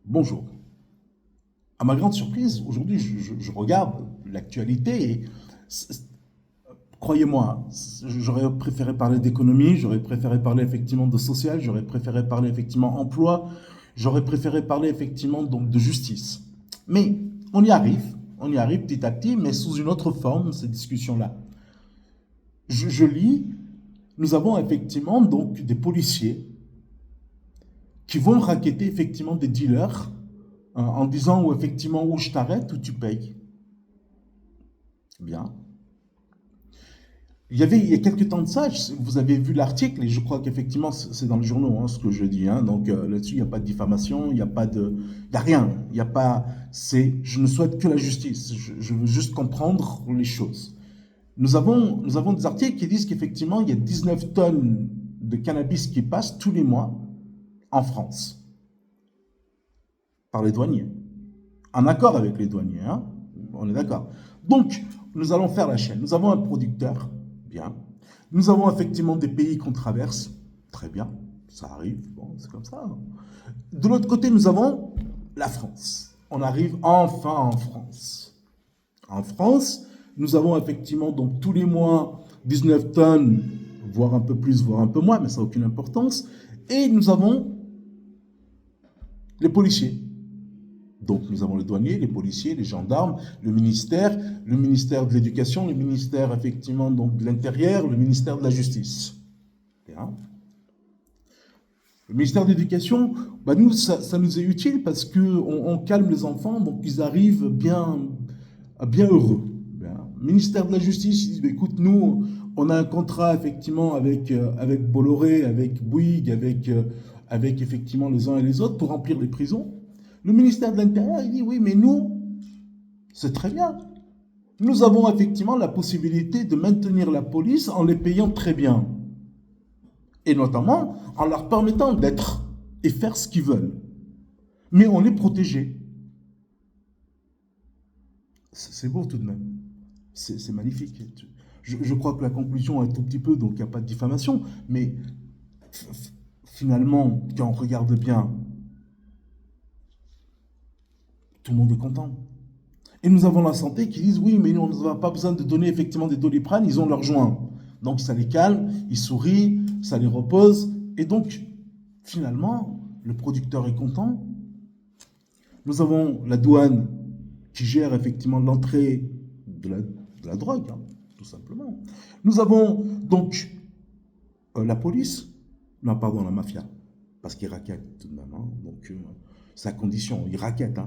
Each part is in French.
Bonjour. À ma grande surprise, aujourd'hui, je regarde l'actualité et croyez-moi, j'aurais préféré parler d'économie, j'aurais préféré parler effectivement de social, j'aurais préféré parler effectivement emploi, j'aurais préféré parler effectivement donc de justice. Mais on y arrive petit à petit, mais sous une autre forme, ces discussions-là. Je lis, nous avons effectivement donc des policiers qui vont raqueter effectivement des dealers en disant ou effectivement où je t'arrête ou tu payes. Bien. Il y a quelques temps de ça, vous avez vu l'article et je crois qu'effectivement c'est dans le journaux ce que je dis. Donc là-dessus, il n'y a pas de diffamation, il n'y a pas de, il y a rien. Il n'y a pas, je ne souhaite que la justice. Je veux juste comprendre les choses. Nous avons des articles qui disent qu'effectivement il y a 19 tonnes de cannabis qui passent tous les mois en France par les douaniers. En accord avec les douaniers, hein. On est d'accord. Donc, nous allons faire la chaîne. Nous avons un producteur, bien. Nous avons effectivement des pays qu'on traverse, très bien. Ça arrive, bon, c'est comme ça. De l'autre côté, nous avons la France. On arrive enfin en France. En France, nous avons effectivement donc tous les mois 19 tonnes, voire un peu plus, voire un peu moins, mais ça n'a aucune importance. Et nous avons les policiers. Donc nous avons les douaniers, les policiers, les gendarmes, le ministère de l'Éducation, le ministère effectivement donc de l'Intérieur, le ministère de la Justice. Bien. Le ministère de l'Éducation, nous, ça nous est utile parce qu'on calme les enfants, donc ils arrivent bien heureux. Bien. Le ministère de la Justice, il dit, écoute, nous, on a un contrat effectivement avec Bolloré, avec Bouygues, avec effectivement les uns et les autres pour remplir les prisons. Le ministère de l'Intérieur, il dit, oui, mais nous, c'est très bien. Nous avons effectivement la possibilité de maintenir la police en les payant très bien. Et notamment en leur permettant d'être et faire ce qu'ils veulent. Mais on est protégés. C'est beau tout de même. C'est magnifique. Je crois que la conclusion est un tout petit peu, donc il n'y a pas de diffamation. Mais finalement, quand on regarde bien, tout le monde est content. Et nous avons la santé qui disent oui, mais nous, on n'a pas besoin de donner effectivement des Doliprane, ils ont leur joint. Donc ça les calme, ils sourient, ça les repose. Et donc, finalement, le producteur est content. Nous avons la douane qui gère effectivement l'entrée de la drogue, tout simplement. Nous avons donc la police, non, pardon, la mafia, parce qu'ils raquettent tout de même. Donc, c'est à condition, ils raquettent.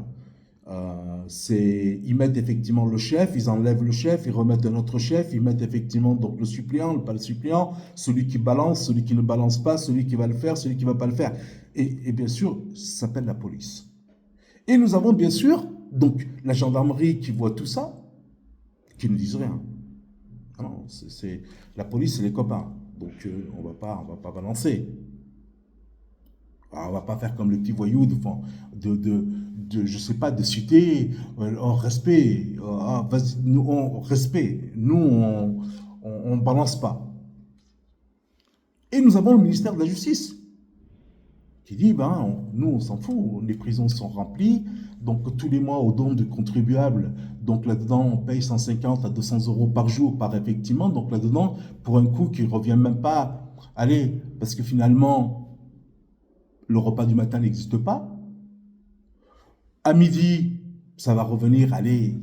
Ils mettent effectivement le chef, ils enlèvent le chef, ils remettent un autre chef, ils mettent effectivement donc le suppléant, pas le suppléant, celui qui balance, celui qui ne balance pas, celui qui va le faire, celui qui ne va pas le faire. Et bien sûr, ça s'appelle la police. Et nous avons bien sûr donc la gendarmerie qui voit tout ça, qui ne disent rien. Non, la police, c'est les copains. Donc on va pas balancer. Alors, on va pas faire comme le petit voyou je sais pas, de citer respect. Nous, respect. Nous, on balance pas. Et nous avons le ministère de la Justice qui dit, nous, on s'en fout. Les prisons sont remplies. Donc, tous les mois, au don du contribuable, donc là-dedans, on paye 150 à 200 euros par jour, par effectivement. Donc là-dedans, pour un coût qui ne revient même pas. Allez, parce que finalement, le repas du matin n'existe pas. À midi, ça va revenir, allez,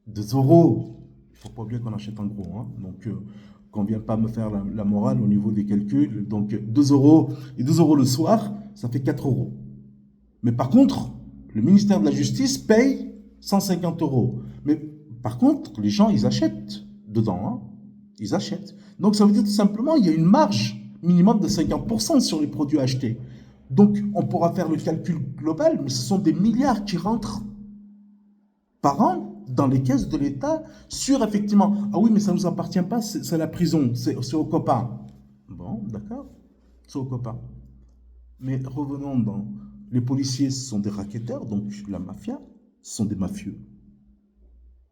2 euros. Il ne faut pas oublier qu'on achète en gros. Donc, qu'on ne vient pas me faire la morale au niveau des calculs. Donc, 2 euros et 2 euros le soir, ça fait 4 euros. Mais par contre, le ministère de la Justice paye 150 euros. Mais par contre, les gens, ils achètent dedans. Ils achètent. Donc, ça veut dire tout simplement, il y a une marge minimum de 50% sur les produits achetés. Donc, on pourra faire le calcul global, mais ce sont des milliards qui rentrent par an dans les caisses de l'État sur effectivement, ah oui, mais ça ne nous appartient pas, c'est la prison, c'est aux copains. Bon, d'accord, c'est aux copains. Mais revenons dans... Les policiers sont des racketteurs, donc la mafia, sont des mafieux.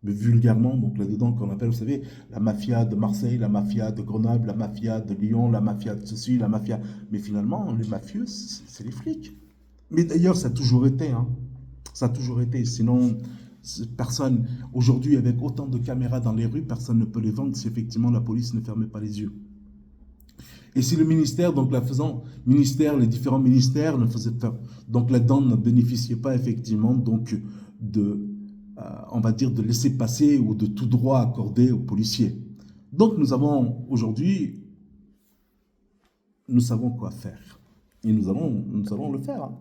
Mais vulgairement, donc là-dedans, qu'on appelle, vous savez, la mafia de Marseille, la mafia de Grenoble, la mafia de Lyon, la mafia de ceci, la mafia... Mais finalement, les mafieux, c'est les flics. Mais d'ailleurs, ça a toujours été, hein. Ça a toujours été. Sinon, personne, aujourd'hui, avec autant de caméras dans les rues, personne ne peut les vendre si effectivement la police ne fermait pas les yeux. Et si le ministère, donc la faisant, ministère, les différents ministères ne faisaient pas, donc là-dedans ne bénéficiait pas effectivement donc de, on va dire, de laisser passer ou de tout droit accordé aux policiers. Donc nous avons aujourd'hui, nous savons quoi faire. Et nous allons le faire, hein.